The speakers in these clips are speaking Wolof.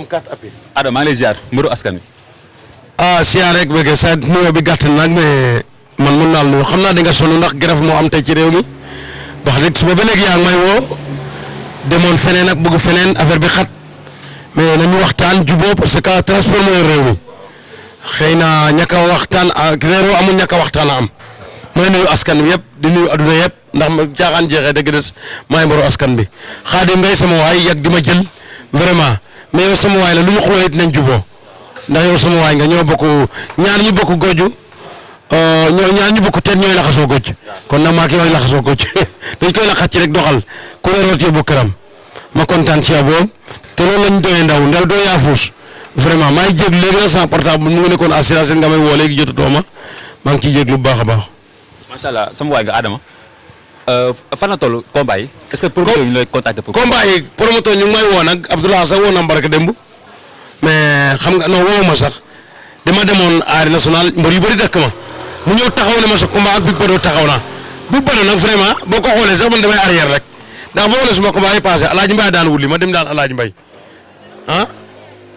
carte appui. Adama maa ngi lay ziar mbiru askan wi. siyaar rek bëgg sa nuyoo bi gàtt na nag mais man mun naa la nuyu xam naa di nga sonn ndax grève moo am tey ci réew mi wax dëgg suba ba léegi yaa ngi may woo demoon feneen ak bëgg feneen affaire bi xat mais nañu waxtaan jubóo parce que transport mooy réew mi xëy na ñàkk a waxtaan ak réeroo amul ñàkk a waxtaan a am mooy nuyu askan bi yëpp di nuyu adduna yëpp ndax ma caaxaan jeexee dëgg des maay mboru askan bi Xaadim ngay sama waay yàgg di ma jël vraiment mais yow sama waay la lu ñu xuloo it nañ jubóo ndax yow sama waay nga ñoo bokk ñaar ñu bokk goju ñaar ñu bokk teen ñooy laxasoo goj kon nag maa ngi koy laxasoo goj dañ koy laxas ci rek doxal ku ne root yóbbu këram ma kontaan ci boobu te loolu lañ doyee ndaw doo yaafuus vraiment maa ngi jéglu léegi nag sama portable mu ngi nekkoon assurance nga may woo léegi jotatoo ma maa ngi ciy jéglu bu baax a baax. macha allah sama waay nga Adama fan la toll combat yi est-ce que promoteur ñu lay contacter pour. combat yi promoteur ñu ngi may woo nag Abdoulaye sax woo na Mbaraka démb mais xam nga non woo ma sax dama demoon arène nationale mbër yu bëri dëkk ma mu ñëw taxaw ne ma sa combat ak Big Bado taxaw naa Big Bado nag vraiment boo ko xoolee sax man damay arrière rek ndax boo xoolee suma combat yi passé Alaaji Mbaye daan wuli ma dem daan Alaaji Mbaye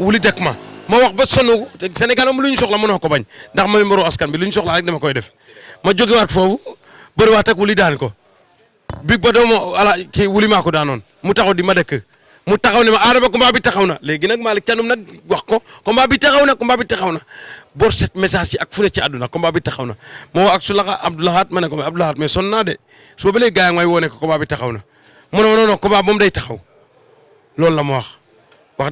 wuli dëkk ma wax ba sonn Sénégal am lu ñu soxla mënoo ko bañ ndax mooy mbaru askan bi lu ñu soxla rek dama koy def ma jógewaat foofu bëriwaat ak wuli daan ko Big Bado moo kii wuli maa ko daanoon mu taxaw di ma dëkk mu taxaw ne ma Adama combat bi taxaw na léegi nag Malick Thiandoum nag wax ko combat bi taxaw na bor set message yi ak fu ne ci àdduna combat bi taxaw na moo ak su laxa Abdoulahat ma ne ko Abdoulahat mais sonn naa de su ba léegi gars yi may woo ne ko combat bi taxaw na mu ne non combat moom day taxaw loolu la ma wax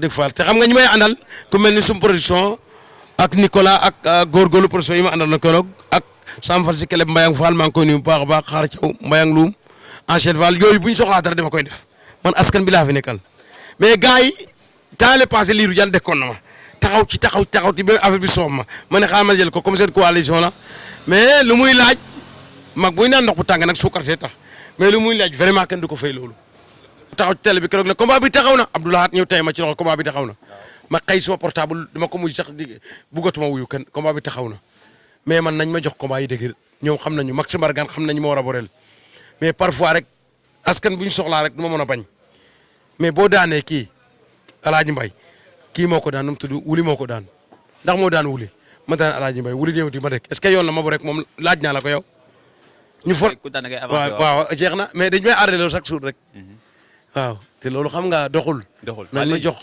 dëgg fa te xam nga ñi may àndal ku mel ni sum production ak Nicolas ak góorgóorlu production yi ma àndal na keroog ak Sam Fall si Keleb Mbayang Fall maa ngi koy nuyu bu baax a baax xaar Thiaw Mbayang Loum Enchène Fall yooyu bu ñu soxlaa dara dama koy def man askan bi laa fi nekkal mais gars yi temps le passé liiru jaan dekkoon na ma taxaw ci ba affaire bi soof ma ne xaaral ma jël ko comme seen coalition la mais lu muy laaj mag buy naan ndox bu tàng nag suukar see tax mais lu muy laaj vraiment kenn du ko fay loolu. taxaw ci télé bi keroog ne combat bi taxaw na Abdoulahat ñëw tey ma ci loxo combat bi taxaw na ma xëy suma portable dama ko mujj sax di buggatuma wuyu kenn combat bi taxaw na mais man nañ ma jox combat yi dëgg ñoom xam nañu Max Mbargane xam nañu ma war a boreel mais parfois rek askan bu ñu soxlaa rek du ma mën a bañ. mais boo daanee kii Alaaji Mbay kii moo ko daan nu mu tudd wuli moo ko daan ndax moo daan wuli ma daan Alaaji Mbay wuli ñëw di ma rek est-ce que yoon la ma bu rek moom laaj naa la ko yow. ñu for waaw jeex na mais dañ may arrêté loolu chaque jour rek. waaw te loolu xam nga doxul. nañ ma jox.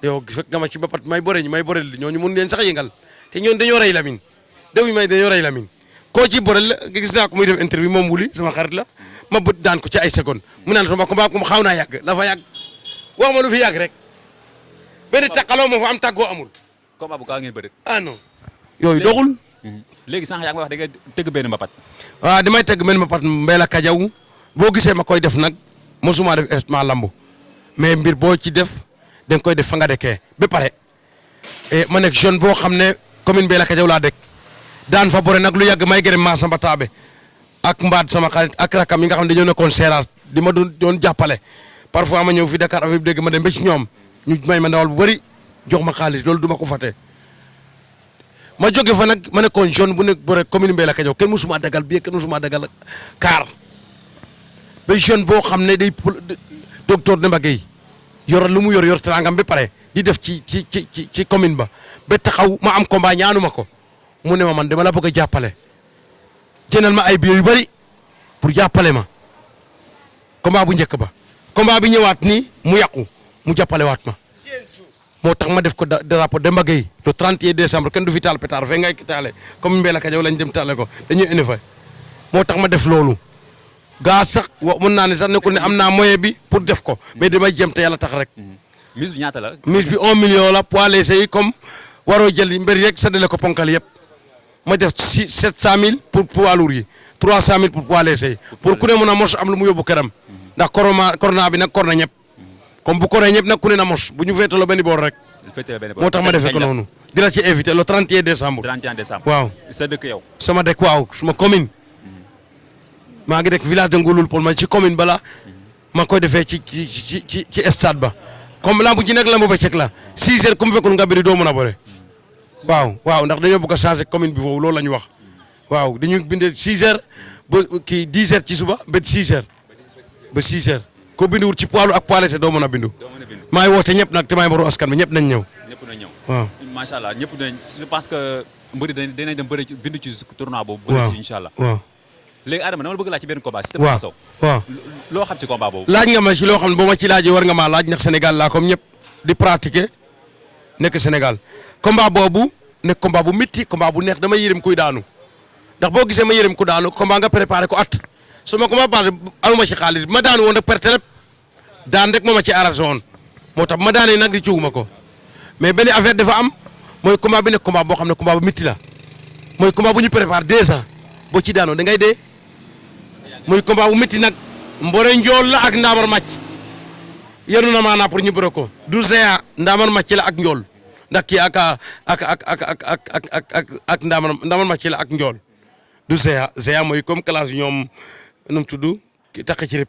yow fekk nga ma ci boppam may bëre ñooñu mun leen sax yëngal te ñooñu dañoo rey Lamine déw may dañoo rey Lamine koo ci bëre la gis naa ko muy def interview moom wuli sama xarit la ma bët daan ko ci ay secondes mu naan sama combat ko xaw naa yàgg dafa yàgg. wax ma lu fi yàgg rek benn taqaloo moo fa am tàggoo amul. combat bu kaa ngeen bëri. non. yooyu doxul. léegi sànq yaa ngi wax da nga tëgg benn mbapat. waaw damay tëgg benn mbapat Mbella Kajaw boo gisee ma koy def nag mosuma def estement lambu mais mbir boo ci def da nga koy def fa nga dekkee ba pare ma nekk jeune boo xam ne commune Mbella Kajaw laa dëkk daan fa bore nag lu yàgg may gërëm maa Samba Taabe ak mbaat sama xarit ak rakam yi nga xam ne dañoo nekkoon seeraat di ma doon jàppale. parfois ma ñëw fi Dakar affaire bi dégg ma dem ba ci ñoom ñu may ma ndawal bu bëri jox ma xaalis loolu du ma ko fàtte ma jóge fa nag ma nekkoon jeune bu nekk bu rek commune Mbella Kajaw kenn musuma dagal bi kenn musuma dagal kaar ba jeune boo xam ne day docteur Demba Gueye yor lu mu yor teraangam ba pare di def ci commune ba taxaw ma am combat ñaanu ma ko mu ne ma man dama la bëgg a jàppale jëndal ma ay billets yu bëri pour jàppale ma combat bu njëkk ba. combat bi ñëwaat nii mu yàqu mu jàppale waat ma moo tax ma def ko drapeau Demba Gueye le 31 décembre kenn du fi taal pétard fee ngay taale comme Mbella Kajaw lañ dem taale ko dañuy indi fa moo tax ma def loolu gaa sax mën naa ne sax nekkul ne am naa moyen bi pour def ko mais damay jéem te yàlla tax rek. mise bi ñaata la. mise bi 1 million la poids léger yi comme waroo jël mbir rek séddale ko ponkal yëpp ma def 700000 pour poids lourd yi 300000 pour poids léger yi pour ku ne mën a mos am lu mu yóbbu këram. ndax corona bi nag kor na ñëpp comme bu koree ñëpp nag ku ne na mos bu ñu féetaloo benn boor rek. moo tax ma defee ko noonu. di la ci invité le 31 décembre. 31 décembre waaw. sa dëkk yow. sama dëkk waaw suma commune. maa ngi dëkk village de Ngouloul pour ma ci commune bala ma koy defee ci stade ba comme lambu ji nag lambu ba cek la 6 heures comme fekkul nga bëri doo mën a bëre. waaw ndax dañoo bëgg a changer commune bi foofu loolu la ñu wax waaw dañu bindee 6 heures ba kii 10 heures ci suba ba 6 heures. ba 6 heures ko binduwul ci poids lourd ak poids léger doo mën a bindu. doo mën a bindu. maay woote ñëpp nag te maay mbaru askan bi ñëpp nañ ñëw. ñëpp na ñëw. waaw macha allah ñëpp dañ je pense que mbëri dinañ dem bëri ci bindu ci tournoi boobu. waaw bëri ci incha allah. waaw léegi Adama dama la bëgg laaj ci benn combat. Siteu waaw Papa Sow. waaw. loo xam ci combat boobu. laaj nga ma ci loo xam ne boo ma ci laajee war nga maa laaj ndax Sénégal laa comme ñëpp di pratiquer nekk Sénégal combat boobu nekk combat bu métti combat bu neex dama yërëm kuy daanu ndax boo gisee ma yërëm ku daanu combat nga préparé ko at su ma combat baax amuma ci xaalis ma daanu woon rek perte lépp daan rek moo ma ci arrangé woon moo tax ma daanee nag di ciwuma ko mais benn affaire dafa am mooy combat bi nekk combat boo xam ne combat bu métti la mooy combat bu ñu préparé 2 ans boo ci daanoo da ngay dee muy combat bu métti nag mbore njool la ak ndaamar màcc yenu na maanaa pour ñu bëre ko du géant ndaamar màcc la ak njool ndax kii ak ndaamar màcc la ak njool du géant mooy comme classe ñoom nu mu tudd ki takk ci rib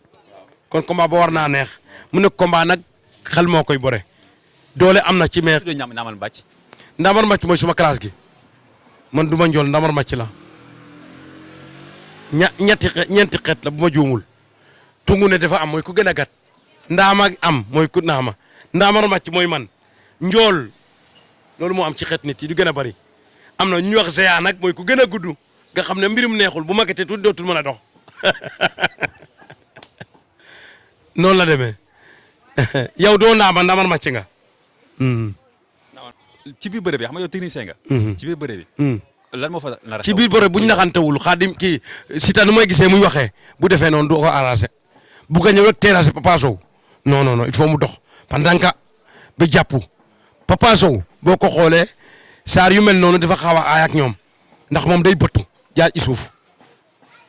kon combat ba war naa neex mu ne combat nag xel moo koy bore doole am na ci mais Ndamal Mbàcc. ndaamar màcc mooy suma classe gi man du ma njool ndaamar màcc la ñeenti xeet la bu ma juumul tungu ne dafa am mooy ku gën a gat ndaama am mooy ku naama ndaamar màcc mooy man njool loolu moo am ci xeet nit yi du gën a bari am na ñu wax géant nag mooy ku gën a gudd nga xam ne mbirum neexul bu magatee tuuti dootul mën a dox noonu la demee yow doo ndaamar màcc nga. ci biir bëre bi xam nga yow technicien nga. ci biir bëre bi. lan moo fa nar a ci biir bëre bu ñu naxantewul xaadim kii Siteu nu may gisee muy waxee bu defee noonu du ko arrangé bu ko ñëw rek terrassé Papa Sow non non non il faut mu dox pendant que ba jàpp Papa Sow boo ko xoolee saar yu mel noonu dafa xaw a aay ak ñoom ndax moom day bëttu jaar ci suuf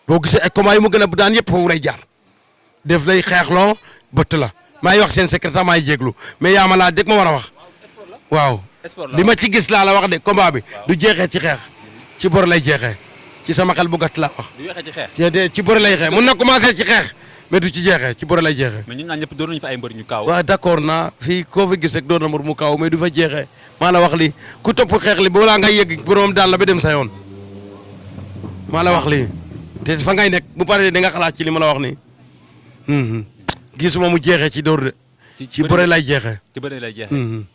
boo gisee ay combat yi mu gën a daan yëpp foofu lay jaar def lay xeexloo bëtt la maa ngi wax seen secrétaire maa ngi jéglu mais yaa ma laa dégg ma war a wax waaw li ma ci gis laa la wax de combat bi du jeexee ci xeex ci bor lay jeexee ci sama xel bu gàtt laa wax. du jeexee ci xeex. ci bor lay xeex mun na commencé ci xeex mais du ci jeexee ci bor lay jeexee. mais ñun ñaan ñëpp doon nañu fa ay mbër ñu kaaw. waaw d'accord naa fii koo fi gis rek doon na mbër mu kaaw mais du fa jeexee maa la wax li ku topp xeex li balaa ngay yegg borom daal la ba dem sa yoon maa la wax lii te fa ngay nekk bu paree da nga xalaat ci li ma la wax nii gisuma mu jeexee ci dóor de. ci bëre lay jeexee. ci bëre lay jeexee.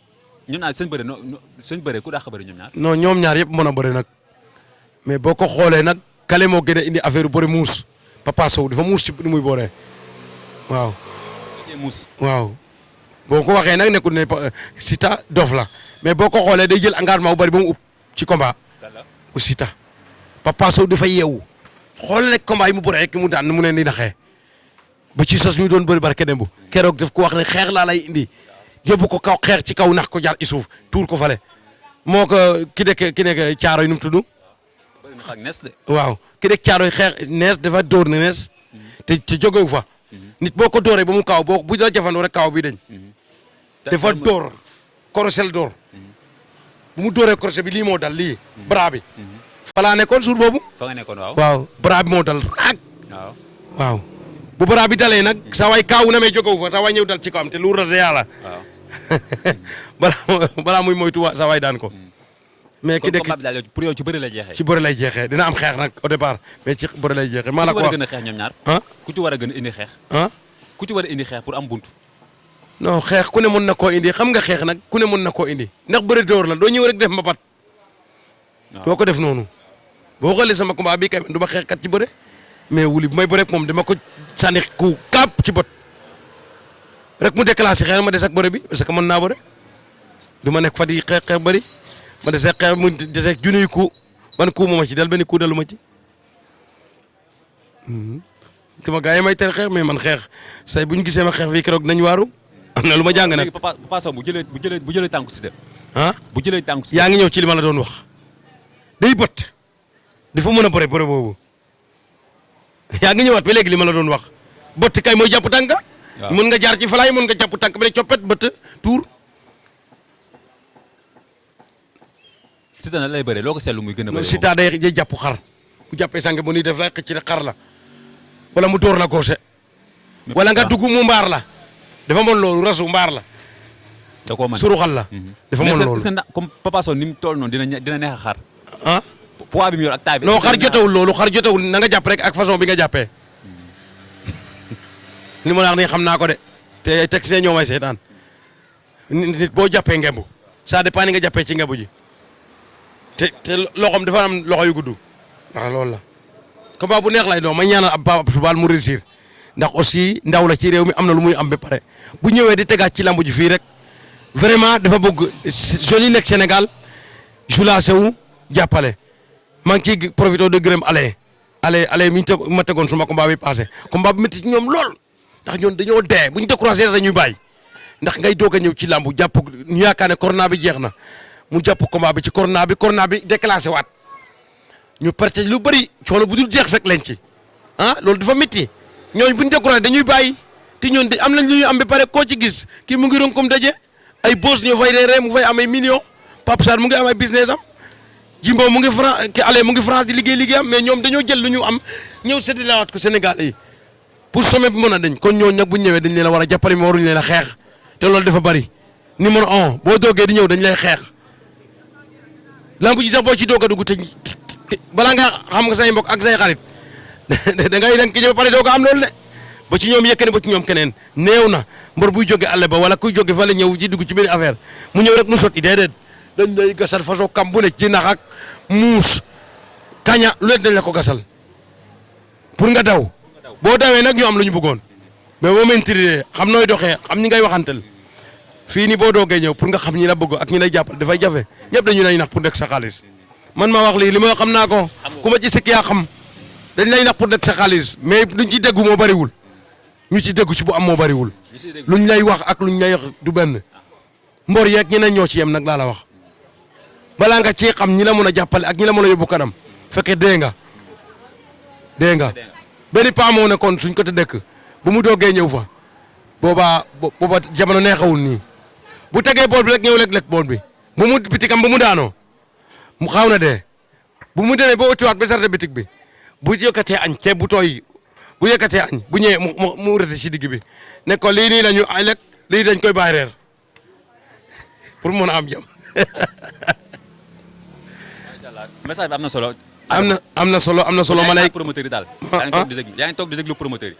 ñun ñaar seen bëre ku dàq bëre ñoom ñaar. non ñoom ñaar yëpp mën a bëre nag mais boo ko xoolee nag kale moo gën a indi affaire bëre muus Papa Sow dafa muus ci nu muy booree waaw. muus waaw boo ko waxee nag nekkul ne Siteu dof la mais boo ko xoolee day jël engagement bu bari ba mu ub ci combat. bu Siteu Papa Sow dafa yeewu xool rek combat yi mu bëre rek mu daan mu leen di naxee ba ci sos mi doon bëri barke dembu keroog daf ko wax ne xeex laa lay indi yóbbu ko kaw xeex ci kaw nax ko jaar ci suuf tuur ko fale moo ko ki nekk caaro yi nu mu tudd. ak nees de. waaw ki nekk caaro yi xeex nees dafa dóor ne nees te jógewu fa nit boo ko dóoree ba mu kaw boo bu la jafandoo rek kaw bi dañ dafa dóor korosel dóor bu mu dóoree korosel bi lii moo dal lii bras bi falaa nekkoon suur boobu fa nga nekkoon waaw. waaw bras bi moo dal raag waaw. waaw bu bras bi dalee nag saa waay kaaw na may jógewu fa saa waay ñëw dal ci kawam te luur na sa yàlla balaa muy moytu saa waay daan ko mais ki dëkk pour yow ci bëri lay jeexee. ci bëri lay jeexee dina am xeex nag au départ mais ci bëri lay jeexee. maa la ko wax ku ci war a gën a xeex ñoom ñaar. ku ci war a gën a indi xeex. ku ci war a indi xeex pour am buntu. non xeex ku ne mën na koo indi xam nga xeex nag ku ne mën na koo indi ndax bëri door la doo ñëw rek def mbapat. doo ko def noonu boo xoolee sama combat bii kay du ma xeex kat ci bëre mais wuli bu may bëre moom dama ko sànni ku kàpp ci bët rek mu déclenché xeex ma des ak bëre bi parce que mën naa bëre du ma nekk fa di xeex bëri. ma desee xeex mu desee junniy ku man ku ma ci dal benn ku dalu ma ci sama gars yi may tere xeex mais man xeex say bu ñu gisee ma xeex fii keroog nañ waaru am na lu ma jàng nag. léegi Papa Sow bu jëlee tànku Siteu. bu jëlee tànku Siteu. yaa ngi ñëw ci li ma la doon wax day bët dafa mën a bëre boobu yaa ngi ñëwaat ba léegi li ma la doon wax bët kay mooy jàpp tànk. waaw mën nga jaar ci falaay mën nga jàpp tànk ba ne coppet bët tuur. Siteu na lay bëre loo ko seetlu muy gën a bëre. Siteu day jàpp xar bu jàppee sànq bu nii def lay xëcc ne xar la wala mu dóor la goose wala nga dugg mu mbaar la dafa mën loolu rasu mbaar la. da koo mën suruxal la. dafa mën loolu mais comme Papa Sow ni mu toll noonu dina neex a xaar. poids bi mu yor ak taille bi. non xar jotewul loolu xar jotewul na nga jàpp rek ak façon bi nga jàppee li ma la wax nii xam naa ko de te teg see ñoo may seetaan nit boo jàppee ngembu ça dépend ni nga jàppee ci ngembu ji te loxoom dafa am loxo yu gudd waaw loolu la combat bu neex lay doon ma ñaanal ab Pape Abdou mu réussir ndax aussi ndaw la ci réew mi am na lu muy am ba pare bu ñëwee di tegaat ci lambu ji fii rek vraiment dafa bëgg jeunes yi nekk Sénégal julaase wu jàppale maa ngi ciy profité de gërëm ale mi ñu ma tegoon suma combat bi passé combat bi métti ci ñoom lool ndax ñoom dañoo dee bu ñu découragé dañuy bàyyi ndax ngay doog a ñëw ci lambu jàpp ñu yaakaar ne corona bi jeex na mu jàpp combat bi ci corona bi déclassé waat ñu perte lu bëri coono bu dul jeex fekk leen ci loolu dafa métti ñooñu bu ñu découragé dañuy bàyyi te ñoon di am nañ lu ñu am ba pare koo ci gis kii mu ngi ron comme daje ay boss ñoo fay reere mu fay am ay millions Pape Sarr mu ngi am ay business am Jimbo mu ngi France ki ale mu ngi France di liggéeyam mais ñoom dañoo jël lu ñu am ñëw séddalewaat ko Sénégal yi pour sommet bi mën a dañ kon ñooñu nag bu ñu ñëwee dañ leen a war a jàppale mais waruñu leen a xeex te loolu dafa bari numéro 1 boo doogee di ñëw dañ lay xeex lamb ji sax boo ci doog a dugg te balaa nga xam nga say mbokk ak say xarit da ngay dem ki ba pare doog a am loolu de ba ci ñoom Yékini ba ci ñoom keneen néew na mbër buy jóge àll ba wala kuy jóge fa la ñëw ci dugg ci benn affaire mu ñëw rek mu sotti déedéet dañ lay gasal façon kam bu ne ci nax ak muus kaña lu leen dañ la ko gasal pour nga daw boo dawee nag ñu am lu ñu bëggoon mais boo maîtriser xam nooy doxee xam ñi ngay waxantel fii ni boo doogee ñëw pour nga xam ñi la bëgg ak ñi lay jàppal dafay jafe ñëpp dañu lay nax pour nekk sa xaalis man ma wax lii li ma xam naa ko ku ma ci sëkk yaa xam dañ lay nax pour nekk sa xaalis mais luñ ci déggu moo bariwul ñu ci déggu ci bu am moo bariwul luñ lay wax ak luñ lay wax du benn mbor yeeg ñeneen ñoo ci yem nag laa la wax balaa nga ci xam ñi la mën a jàppale ak ñi la mën a yóbbu kanam fekkee dee nga benn paa moo ne kon suñ ko te dëkk bu mu doogee ñëw fa booba jamono neexawul nii bu tegee bool bi rek ñëw lekk bool bi bu mu bitikam bu mu daanoo mu xaw na dee bu mu demee ba utiwaat ba sarte bitik bi bu yëkkatee añ ceeb bu tooy bu yëkkatee añ bu ñëwee mu rete ci digg bi ne ko lii nii la ñu ay lekk lii dañ koy bàyyi reer pour mën a am jam message bi am na solo. am na solo ma lay promoteur yi daal. yaa ngi toog di déglu promoteur yi.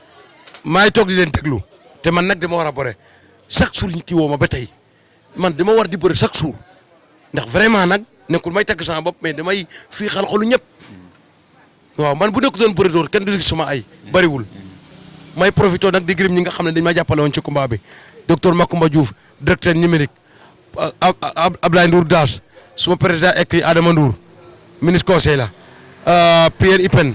maa ngi toog di leen déglu te man nag dama war a bëre chaque jour ñu kii woo ma ba tey man dama war di bëre chaque jour ndax vraiment nag nekkul may tagg sama bopp mais damay fii xal xolu ñëpp waaw man bu nekk doon bëre door kenn du gis suma ay bëriwul may profité nag di gërëm ñi nga xam ne dañ ma jàppale woon ci combat bi docteur Macoumba Diouf directeur numérique Ablaye Ndour Daas suma président écrit Adama Ndour ministre conseil la Pierre Ipen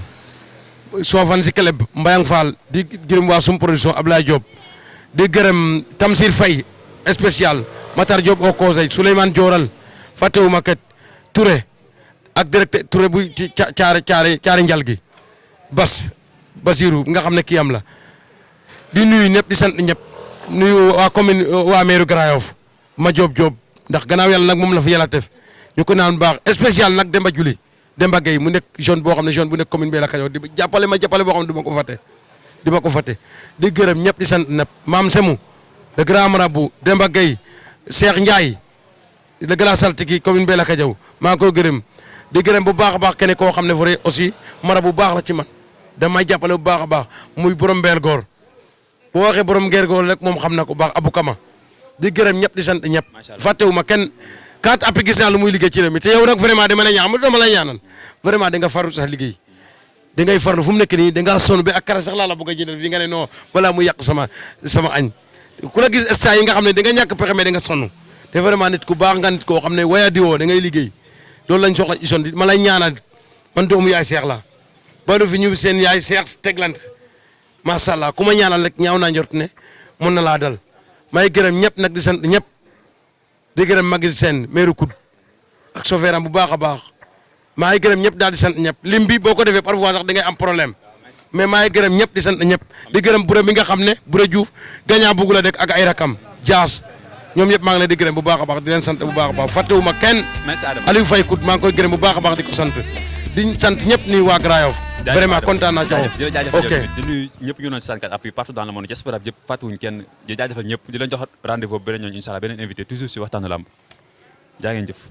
suma fan si club Mbayang Fall di gërëm waa suma production Ablaye Diop di gërëm Tamsir Faye spécial Matar Diop au conseil Souleymane Dioral fàttewuma ket Touré ak directeur Touré bu ci caari njal gi Basirou nga xam ne kii am la di nuyu ñëpp di sant ñëpp nuyu waa commune waa maire Grand Yoff ma Diop ndax gannaaw yàlla nag moom la fa yàlla def ñu ko naan baax spécial nag Demba Juli Demba Gueye mu nekk jeune boo xam ne jeune bu nekk commune bi la Kajoor di jàppale boo xam ne du ma ko fàtte di gërëm ñëpp di sant ñëpp maam Semou le grand marabout Demba Gueye Cheikh Ndiaye le grand saltiki commune bi la Kajoor maa ngi koy gërëm di gërëm bu baax a baax kenn koo xam ne vrai aussi marabout bu baax la ci man damay jàppale bu baax a baax muy borom mbeel goor boo waxee borom ngeer goor rek moom xam na ko baax Abou Kama di gërëm ñëpp di sant ñëpp fàttewuma kenn kaat appi gis naa lu muy liggéey ci réew mi te yow nag vraiment dama lay ñaan dama lay ñaanal vraiment da nga farlu sax liggéey da ngay farlu fu mu nekk nii da ngaa sonn ba ak kara sax laa la bëgg a jëndal fii nga ne non balaa mu yàq sama añ ku la gis instant yi nga xam ne da nga ñàkk pexe mais da nga sonn te vraiment nit ku baax nga nit koo xam ne waya di woo da ngay liggéey loolu lañ soxla ison di ma lay ñaanal man doomu yaay seex la ba du fi ñu seen yaay seex teglante macha allah ku ma ñaanal rek ñaaw naa njort ne mën na laa dal may gërëm ñëpp nag di sant ñëpp di gërëm Maguette Sène maire Koud ak sofeeram bu baax a baax maa ngi gërëm ñëpp daal di sant ñëpp lim bi boo ko defee parfois sax da ngay am problème mais maa ngi gërëm ñëpp di sant ñëpp di gërëm Bure mi nga xam ne Bure Diouf gañaa bugg la dëkk ak ay rakam Dias ñoom ñëpp maa ngi leen di gërëm bu baax a baax di leen sant bu baax a baax fàttewuma kenn Aliou Faye Koud maa ngi koy gërëm bu baax a baax di ko sant di sant ñëpp ni waa Grand Yoff vraiment kontaan naa ci ok di nuyu ñëpp ñu noon 64 appui partout dans le monde j'espère yëpp fàttewuñ kenn di jaajëfal ñëpp di leen jox rendez-vous beneen ñoon incha allah beneen invité toujours si waxtaanu lamb jaa ngeen jëf